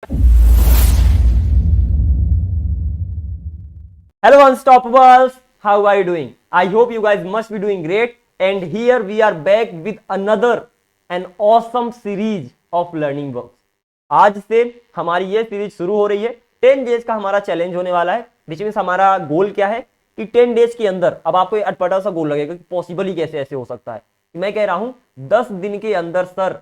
Hello Unstoppables, how are you doing? I hope you guys must be doing great, and here we are back with another an awesome series of learning books. आज से हमारी ये series शुरू हो रही है। 10 days का हमारा चैलेंज होने वाला है, विच मीन्स हमारा गोल क्या है कि 10 डेज के अंदर, अब आपको ये अटपटा सा गोल लगेगा कि पॉसिबल ही कैसे ऐसे हो सकता है। मैं कह रहा हूं 10 दिन के अंदर सर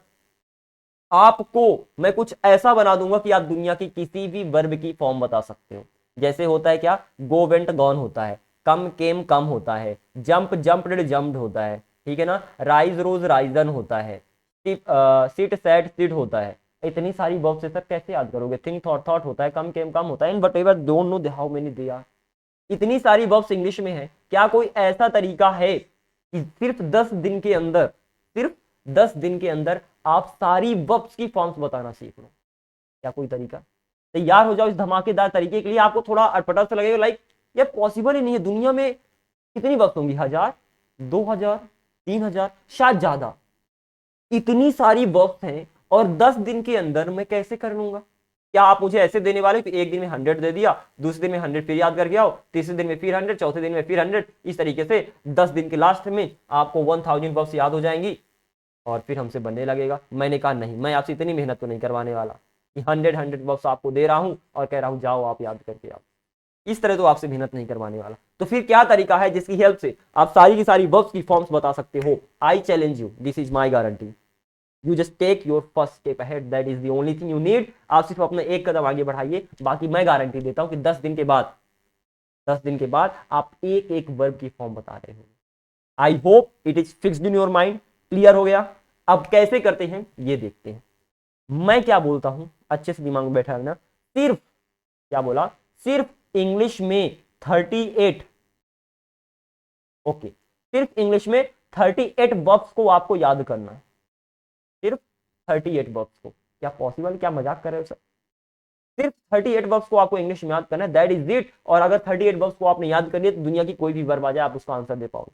आपको मैं कुछ ऐसा बना दूंगा कि आप दुनिया की किसी भी वर्ब की फॉर्म बता सकते हो। जैसे होता है क्या, गो वेंट गॉन होता है, कम केम कम होता है, जंप जंप्ड जंप्ड होता है, ठीक है ना, राइज रोज राइजन होता है, सिट सैट सिट होता है। इतनी सारी वर्ब से सर कैसे याद करोगे? थिंक थॉट थॉट होता है, कम केम कम होता है, but ever don't know how many they are. इतनी सारी वर्ब्स इंग्लिश में है, क्या कोई ऐसा तरीका है कि सिर्फ 10 दिन के अंदर, सिर्फ 10 दिन के अंदर आप सारी वर्ब्स की फॉर्म्स बताना सीख लो? क्या कोई तरीका? तैयार हो जाओ इस धमाकेदार तरीके के लिए। आपको थोड़ा अटपटा सा लगेगा, लाइक ये पॉसिबल ही नहीं है। दुनिया में कितनी वर्ब्स होंगी? 1000, 2000, 3000, शायद ज्यादा। इतनी सारी वर्ब्स हैं और 10 दिन के अंदर मैं कैसे कर लूंगा? क्या आप मुझे ऐसे देने वाले कि एक दिन में 100 दे दिया, दूसरे दिन में 100 फिर याद करके आओ, तीसरे दिन में फिर 100, चौथे दिन में फिर 100, इस तरीके से 10 दिन के लास्ट में आपको 1000 वर्ब्स याद हो जाएंगी और फिर हमसे बनने लगेगा? मैंने कहा नहीं, मैं आपसे इतनी मेहनत तो नहीं करवाने वाला कि 100 वर्ब्स आपको दे रहा हूं और कह रहा हूं जाओ आप याद करके आओ। इस तरह तो आपसे मेहनत नहीं करवाने वाला। तो फिर क्या तरीका है जिसकी हेल्प से आप सारी की सारी वर्ब्स की फॉर्म्स बता सकते हो? I challenge you, this is my guarantee. You just take your first step ahead, that is the only thing you need. आप सिर्फ अपना एक कदम आगे बढ़ाइए, बाकी मैं गारंटी देता हूं कि 10 दिन के बाद, 10 दिन के बाद आप एक एक वर्ब की फॉर्म बता रहे हो। I hope it is fixed in your mind. Clear हो गया? अब कैसे करते हैं ये देखते हैं। मैं क्या बोलता हूं, अच्छे से दिमाग में बैठा है ना। सिर्फ, क्या बोला? सिर्फ इंग्लिश में 38, ओके, सिर्फ इंग्लिश में 38 वर्ब्स को आपको याद करना है। सिर्फ 38 वर्ब्स को। क्या पॉसिबल? क्या मजाक कर रहे हो सर? सिर्फ 38 वर्ब्स को आपको इंग्लिश में याद करना है, दैट इज इट। और अगर 38 वर्ब्स को आपने याद कर लिया तो दुनिया की कोई भी वर्ब आ जाए आप उसका आंसर दे पाओगे।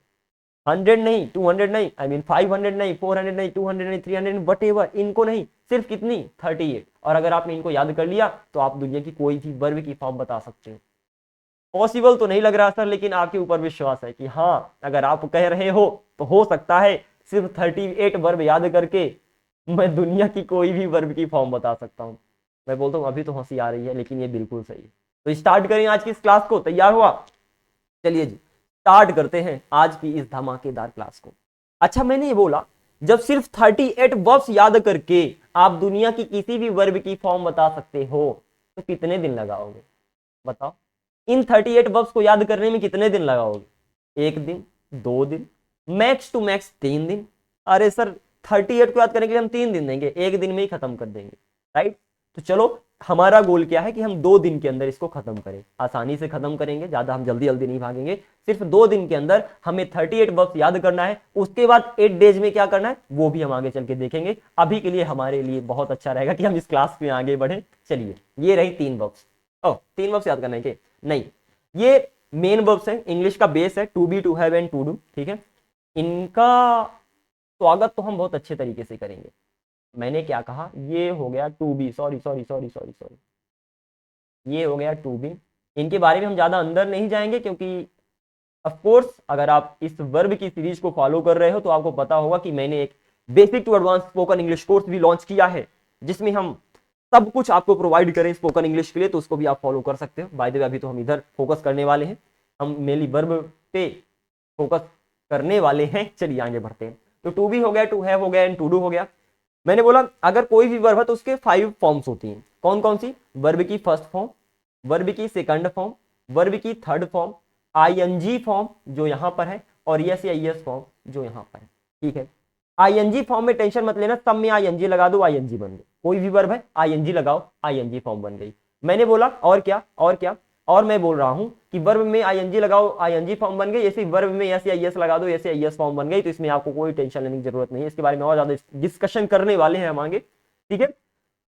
100 नहीं, 200 नहीं, आई मीन 500 नहीं, 400 नहीं, 200 नहीं, 300 नहीं, वट एवर, इनको नहीं, सिर्फ कितनी? 38। और अगर आपने इनको याद कर लिया तो आप दुनिया की कोई भी वर्ब की फॉर्म बता सकते हो। पॉसिबल तो नहीं लग रहा सर, लेकिन आपके ऊपर विश्वास है कि हाँ, अगर आप कह रहे हो तो हो सकता है। सिर्फ 38 वर्ब याद करके मैं दुनिया की कोई भी वर्ब की फॉर्म बता सकता हूँ। मैं बोलता हूँ अभी तो हंसी आ रही है, लेकिन ये बिल्कुल सही है। तो स्टार्ट करें आज की इस क्लास को। तैयार हुआ? चलिए जी, स्टार्ट करते हैं आज की इस धमाकेदार क्लास को। अच्छा, मैंने ये बोला जब सिर्फ 38 वर्ब्स याद करके आप दुनिया की किसी भी वर्ब की फॉर्म बता सकते हो तो कितने दिन लगाओगे? बताओ, इन 38 वर्ब्स को याद करने में कितने दिन लगाओगे? 1 दिन, 2 दिन, मैक्स टू मैक्स 3 दिन। अरे सर, 38 को याद करने के लिए हम 3 दिन देंगे, 1 दिन में ही खत्म कर देंगे, राइट? तो चलो, हमारा गोल क्या है कि हम 2 दिन के अंदर इसको खत्म करें। आसानी से खत्म करेंगे, ज्यादा हम जल्दी जल्दी नहीं भागेंगे। सिर्फ 2 दिन के अंदर हमें 38 वर्ब्स याद करना है। उसके बाद 8 डेज में क्या करना है वो भी हम आगे चल के देखेंगे। अभी के लिए हमारे लिए बहुत अच्छा रहेगा कि हम इस क्लास में आगे बढ़े। चलिए, ये रही 3 वर्ब्स। 3 वर्ब्स याद करने के नहीं, ये मेन वर्ब्स है, इंग्लिश का बेस है, to be, to have and to do, ठीक है। इनका स्वागत तो हम बहुत अच्छे तरीके से करेंगे। मैंने क्या कहा? ये हो गया to be, sorry sorry sorry sorry sorry, ये हो गया टू बी। इनके बारे में हम ज्यादा अंदर नहीं जाएंगे क्योंकि ऑफ कोर्स अगर आप इस वर्ब की सीरीज को फॉलो कर रहे हो तो आपको पता होगा कि मैंने एक basic to advance spoken English course भी लॉन्च किया है, जिसमें हम सब कुछ आपको प्रोवाइड करें स्पोकन इंग्लिश के लिए, तो उसको भी आप फॉलो कर सकते हो। बाय द वे, अभी तो हम इधर फोकस करने वाले हैं, हम मेनली वर्ब पे फोकस करने वाले हैं। चलिए आगे बढ़ते हैं। तो टू बी हो गया, टू हैव हो गया एंड टू डू हो गया। मैंने बोला अगर कोई भी वर्ब है तो उसके 5 फॉर्म्स होती हैं। कौन कौन सी? वर्ब की फर्स्ट फॉर्म, वर्ब की सेकंड फॉर्म, वर्ब की थर्ड फॉर्म, आईएनजी फॉर्म जो यहां पर है, और यस या यस फॉर्म जो यहां पर है, ठीक है। आईएनजी फॉर्म में टेंशन मत लेना, सब में आईएनजी लगा दो, आईएनजी बन गई। कोई भी वर्ब है आईएनजी लगाओ, आईएनजी फॉर्म बन गई। मैंने बोला और क्या और क्या, और मैं बोल रहा हूं कि वर्ब में आईएनजी लगाओ, आईएनजी फॉर्म बन गई। ऐसे वर्ब में यस या यस लगा दो, यस या यस फॉर्म बन गई। तो इसमें आपको कोई टेंशन लेने की जरूरत नहीं है, इसके बारे में और ज्यादा डिस्कशन करने वाले हैं हम आगे, ठीक है।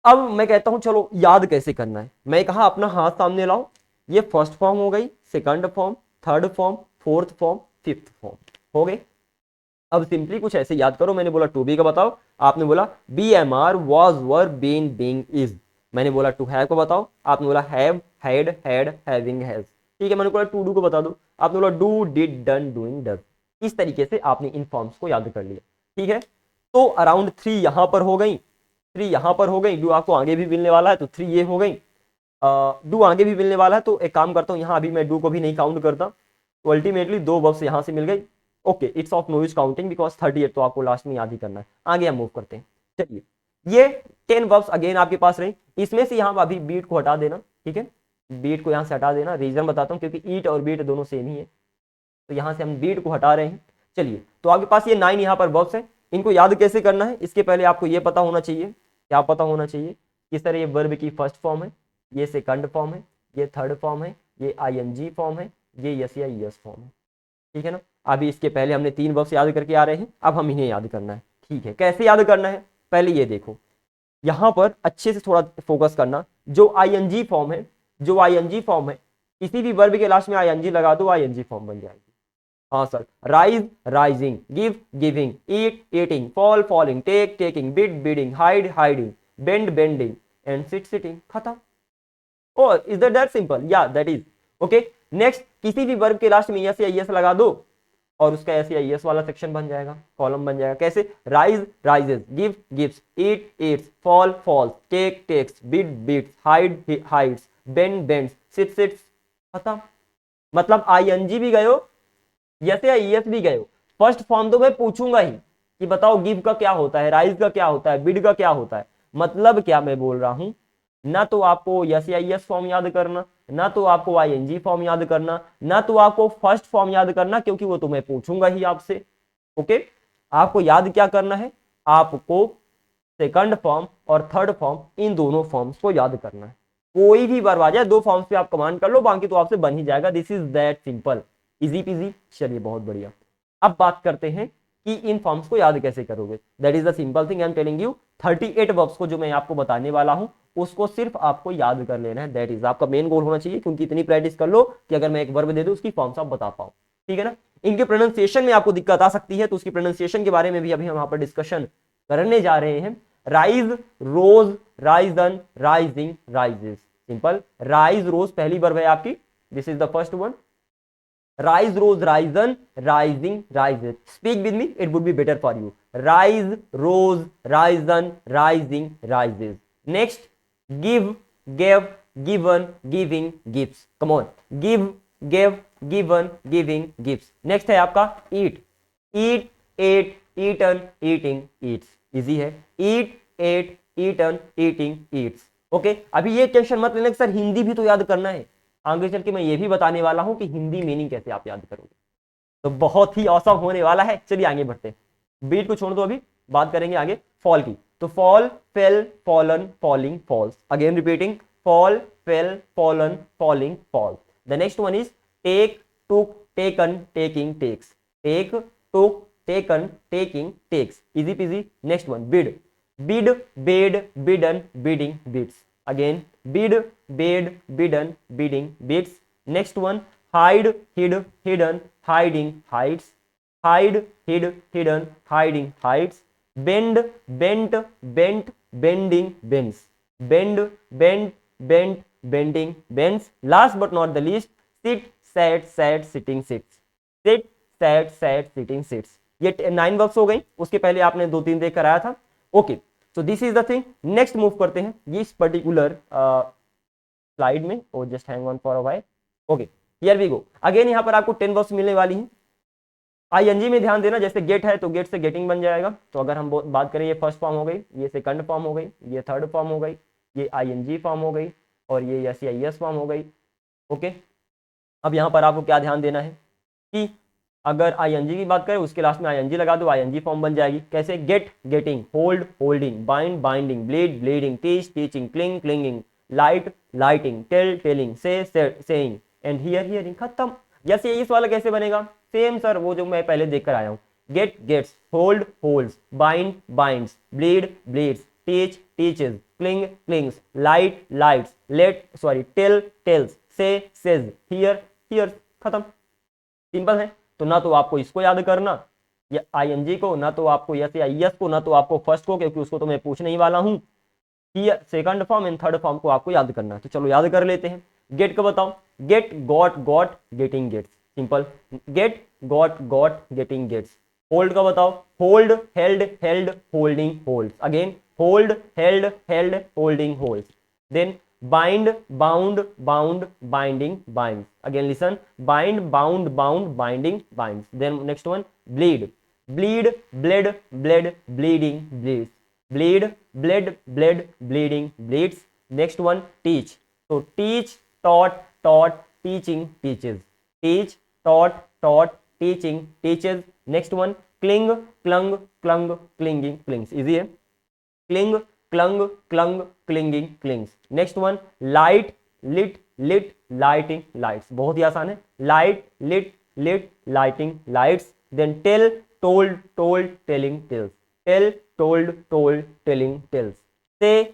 अब मैं कहता हूं चलो याद कैसे करना है। मैं कहा अपना हाथ सामने लाओ, ये फर्स्ट फॉर्म हो गई, second form, third form, fourth form, fifth form हो गए। अब सिंपली कुछ ऐसे याद करो। मैंने बोला टू बी का बताओ, आपने बोला be am are, was, were, been, being, is. मैंने बोला टू हैव को बताओ, आपने बोला have, had, had, having, has. ठीक है, मैंने बोला टू डू को बता दो, आपने बोला do, did, done, doing, does. इस तरीके से आपने इन फॉर्म्स को याद कर लिया। ठीक है, तो अराउंड 3 यहां पर हो गई, 3 यहां पर हो गई, डू आपको आगे भी मिलने वाला है तो 3 ये हो गई, डू आगे भी मिलने वाला है तो एक काम करता हूं, यहां अभी मैं डू को भी नहीं काउंट करता, तो अल्टीमेटली 2 वर्ब्स यहां से मिल गई। Okay, it's of no use counting because 38 तो आपको लास्ट में याद ही करना है। आगे हम मूव करते हैं। चलिए, ये 10 वर्ब्स अगेन आपके पास रही, इसमें से यहां अभी बीट को हटा देना। ठीक है, बीट को यहां से हटा देना, रीजन बताता हूं क्योंकि ईट और बीट दोनों सेम ही है, तो यहां से हम बीट को हटा रहे हैं। चलिए, तो आपके पास ये 9 यहां पर वर्ब्स है, इनको याद कैसे करना है, इसके पहले आपको ये पता होना चाहिए, क्या पता होना चाहिए, किस तरह ये वर्ब की फर्स्ट फॉर्म है, ये सेकंड फॉर्म है, ये थर्ड फॉर्म है, ये आईएनजी फॉर्म है, ये यस या यस फॉर्म है। ठीक है ना, अभी इसके पहले हमने 3 वर्ब्स याद करके आ रहे हैं, अब हम इन्हें याद करना है। ठीक है, कैसे याद करना है, पहले ये देखो, यहां पर अच्छे से थोड़ा फोकस करना, जो आईएनजी फॉर्म है, जो आईएनजी फॉर्म है, किसी भी वर्ब के लास्ट में आईएनजी लगा दो, आईएनजी फॉर्म बन जाएगी। हाँ sir, rise, rising, give, giving, eat, eating, fall, falling, take, taking, bid, bidding, hide, hiding, bend, bending, and sit, sitting, खत्म। Oh, is that simple? Yeah, that is. Okay. Next, किसी भी verb के last में yes या yes लगा दो और उसका यस या यस वाला सेक्शन बन जाएगा, कॉलम बन जाएगा। कैसे, rise, rises, give, gives, eat, eats, fall, falls, take, takes, bid, bids, hide, hides, bend, bends, sit, sits, खत्म। मतलब आईएनजी भी गयो, यस या यस भी गयो। फर्स्ट फॉर्म तो मैं पूछूंगा ही कि बताओ गिव का क्या होता है, राइज का क्या होता है, बिड का क्या होता है। मतलब क्या मैं बोल रहा हूं, ना तो आपको यस या यस फॉर्म याद करना, ना तो आपको आईएनजी फॉर्म याद करना, ना तो आपको फर्स्ट फॉर्म याद करना, क्योंकि वो तो मैं पूछूंगा ही आपसे। ओके, आपको याद क्या करना है, आपको सेकंड फॉर्म और थर्ड फॉर्म, इन दोनों फॉर्म्स को याद करना है। कोई भी वर्ब आ जाए, 2 फॉर्म्स पे आप कमांड कर लो, बाकी तो आपसे बन ही जाएगा। This is that simple, easy PG. चलिए, बहुत बढ़िया। अब बात करते हैं कि इन फॉर्म्स को याद कैसे करोगे। That is the simple thing I am telling you. 38 verbs को जो मैं आपको बताने वाला हूं, उसको सिर्फ आपको याद कर लेना है। दैट इज आपका मेन गोल होना चाहिए, क्योंकि इतनी प्रैक्टिस कर लो कि अगर मैं एक वर्ब दे दूं उसकी फॉर्म्स आप बता पाओ। ठीक है ना, इनके प्रोनाउंसिएशन में आपको दिक्कत आ सकती है, तो उसकी प्रोनाउंसिएशन के बारे में भी अभी हम यहाँ पर डिस्कशन करने जा रहे हैं। Rise, rose, risen, rising, rises. Simple, rise, rose पहली वर्ब है आपकी, this is the first one. Rise, rose, risen, rising, rises. Speak with me, it would be better for you. Rise, rose, risen, rising, rises. Next, give, gave, given, giving, gives. Come on, give, gave, given, giving, gives. Next है आपका eat, eat, ate, eaten, eating, eats. Easy है, eat, ate, eaten, eating, eats. Okay, अभी ये tension मत लेना कि sir Hindi भी तो याद करना है। आगे चल के मैं ये भी बताने वाला हूं कि हिंदी मीनिंग कैसे आप याद करोगे, तो बहुत ही औसम होने वाला है। चलिए आगे बढ़ते हैं, बीट को छोड़ दो, अभी बात करेंगे आगे फॉल की। तो fall, fell, fallen, falling, falls. Again repeating, fall, fell, fallen, falling, falls. The next one is take, took, taken, taking, takes. Take, took, taken, taking, takes. Easy peasy. Next one, bid, bid, bade, bidden, bidding, bids. Again, bid, bade, bidden, bidding, bids. Next one, hide, hid, hidden, hiding, hides. Hide, hid, hidden, hiding, hides. Bend, bent, bent, bending, bends. Bend, bent, bent, bending, bends. Last but not the least, sit, sat, sat, sitting, sits. Sit, sat, sat, sitting, sits. ये 9 verbs हो गई, उसके पहले आपने 2-3 देख कर आया था। Okay, so this is the thing. Next move करते हैं ये इस पर्टिकुलर स्लाइड में, और just hang on for a while. Okay, here we go. Again यहाँ पर आपको 10 वर्ब्स मिलने वाली हैं। आईएनजी में ध्यान देना, जैसे गेट है तो गेट से गेटिंग बन जाएगा। तो अगर हम बात करें, ये फर्स्ट फॉर्म हो गई, ये सेकंड फॉर्म हो गई, ये थर्ड फॉर्म हो गई, ये आईएनजी फॉर्म हो गई, और ये यस या यस फॉर्म हो गई। ओके, अब यहाँ पर आपको क्या ध्यान देना है कि अगर आईएनजी की बात करें, उसके लास्ट में आईएनजी लगा दो, आईएनजी फॉर्म बन जाएगी। कैसे, get, getting, hold, holding, bind, binding, bleed, bleeding, teach, teaching, cling, clinging, light, lighting, tell, telling, say, saying, and hear, hearing. खत्म। जैसे इस वाला कैसे बनेगा, सेम सर वो जो मैं पहले देख कर आया हूं। Get, gets, hold, holds, bind, binds, bleed, bleeds, teach, teaches, cling, clings, light, lights, tell, tells, say, says, hear, hear. खत्म। सिंपल है। तो ना तो आपको इसको याद करना, या आईएनजी को, ना तो आपको यस या यस को, ना तो आपको फर्स्ट को, क्योंकि उसको तो मैं पूछने ही वाला हूं। Here second form and third form को आपको याद करना है। तो चलो याद कर लेते हैं। गेट का बताओ, get, got, got, getting, gets, simple. Get, got, got, getting, gets. Hold का बताओ, hold, held, held, holding, holds. Again hold, held, held, holding, holds. Then bind, bound, bound, binding, bind. Again listen, bind, bound, bound, binding, bind. Then next one, bleed, bleed, bled, bled, bleeding, bleeds, bleed, bled, bled, bleeding, bleeds. Next one, teach. So teach, taught, taught, teaching, teaches. Teach, taught, taught, teaching, teaches. Next one, cling, clung, clung, clinging, clings. Easy है? Cling, clung, clung, clinging, clings. Next one, light, lit, lit, lighting, lights. बहुत ही आसान है। Light, lit, lit, lighting, lights. Then tell, told, told, telling, tells. Tell, told, told, telling, tells. Say,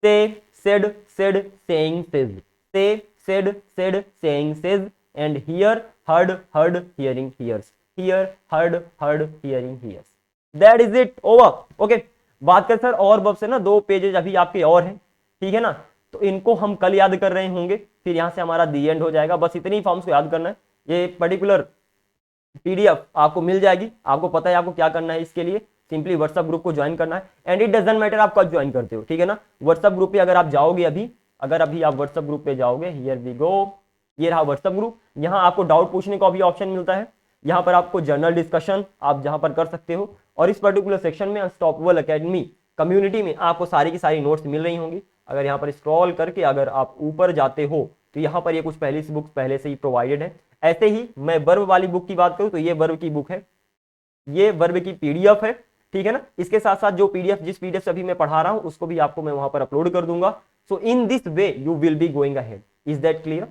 say, said, said, saying, says. Say, said, said, saying, says. And hear, heard, heard, hearing, hears. Hear, heard, heard, hearing, hears. That is it. Over. Okay. बात कर sir और verb से ना 2 pages अभी आपके और हैं, ठीक है ना, तो इनको हम कल याद कर रहे होंगे, फिर यहां से हमारा दी एंड हो जाएगा। बस इतनी फॉर्म्स को याद करना है। ये पर्टिकुलर पीडीएफ आपको मिल जाएगी, आपको पता है आपको क्या करना है। इसके लिए सिंपली व्हाट्सएप ग्रुप को ज्वाइन करना है एंड इट डजंट मैटर आप कब ज्वाइन करते हो, ठीक है ना। व्हाट्सएप ग्रुप पे अगर आप जाओगे अगर अभी आप व्हाट्सएप ग्रुप पे जाओगे, हियर वी गो, ये रहा व्हाट्सएप ग्रुप। यहाँ आपको डाउट पूछने का भी ऑप्शन मिलता है। यहाँ पर आपको जर्नल डिस्कशन आप जहाँ पर कर सकते हो, और इस पर्टिकुलर सेक्शन में अनस्टॉपेबल एकेडमी कम्युनिटी में आपको सारी की सारी नोट्स मिल रही होंगी। अगर यहाँ पर स्क्रॉल करके अगर आप ऊपर जाते हो तो यहाँ पर ये कुछ पहली सी बुक्स पहले से ही प्रोवाइडेड है। ऐसे ही मैं वर्ब वाली बुक की बात करूँ तो ये वर्ब की बुक है, ये वर्ब की पीडीएफ है, ठीक है ना। इसके साथ साथ जो पीडीएफ जिस पीडीएफ से अभी मैं पढ़ा रहा हूं उसको भी आपको मैं वहां पर अपलोड कर दूंगा। So in this way you will be going ahead. Is that clear?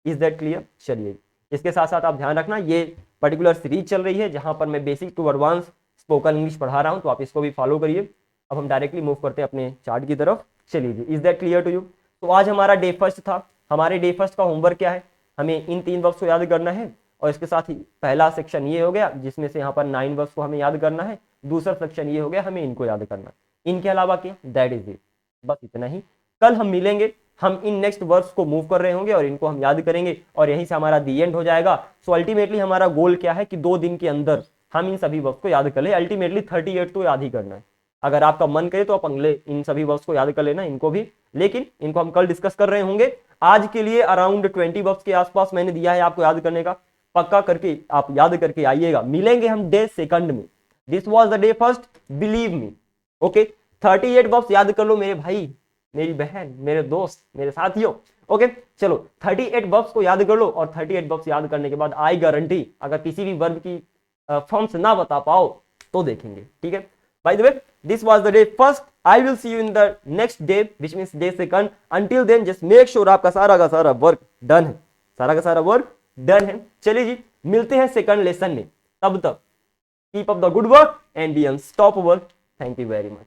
Is that clear? चलिए, इसके साथ साथ आप ध्यान रखना, ये पर्टिकुलर सीरीज चल रही है जहां पर मैं basic to advance spoken English पढ़ा रहा हूं, तो आप इसको भी फॉलो करिए। अब हम डायरेक्टली मूव करते हैं अपने चार्ट की तरफ। चलिए, is that clear to you? तो आज हमारा डे फर्स्ट था। हमारे डे फर्स्ट का होमवर्क क्या है? हमें इन 3 वर्ब्स को याद करना है, और इसके साथ ही पहला सेक्शन ये हो गया जिसमें से यहाँ पर 9 वर्ब्स को हमें याद करना है। दूसरा सेक्शन ये हो गया, हमें इनको याद करना है। इनके अलावा क्या? दैट इज इट, बस इतना ही। कल हम मिलेंगे, हम इन नेक्स्ट वर्ब्स को मूव कर रहे होंगे और इनको हम याद करेंगे, और यहीं से हमारा दी एंड हो जाएगा। सो अल्टीमेटली हमारा गोल क्या है कि 2 दिन के अंदर हम इन सभी वर्ब्स को याद कर ले। अल्टीमेटली 38 तो याद ही करना है। अगर आपका मन करे तो आप अगले इन सभी वर्ब्स को याद कर लेना, इनको भी, लेकिन इनको हम कल डिस्कस कर रहे होंगे। आज के लिए अराउंड 20 वर्ब्स के आसपास मैंने दिया है आपको याद करने का। पक्का करके आप याद करके आइएगा। मिलेंगे हम डे सेकंड में। This was the day first, believe me. Okay, 38 verbs याद कर लो मेरे भाई, मेरी बहन, मेरे दोस्त, मेरे साथियों। ओके, चलो 38 वर्ब्स को याद कर लो, और 38 वर्ब्स याद करने के बाद आई गारंटी अगर किसी भी वर्ब की फॉर्म्स ना बता पाओ तो देखेंगे, ठीक है। By the way, this was the day first. I will see you in the next day which means day second. Until then just make sure आपका सारा का सारा वर्क डन है, सारा का सारा वर्क डन है। चलिए जी, मिलते हैं सेकंड लेसन में। तब तक keep up the good work and be unstoppable. Thank you very much.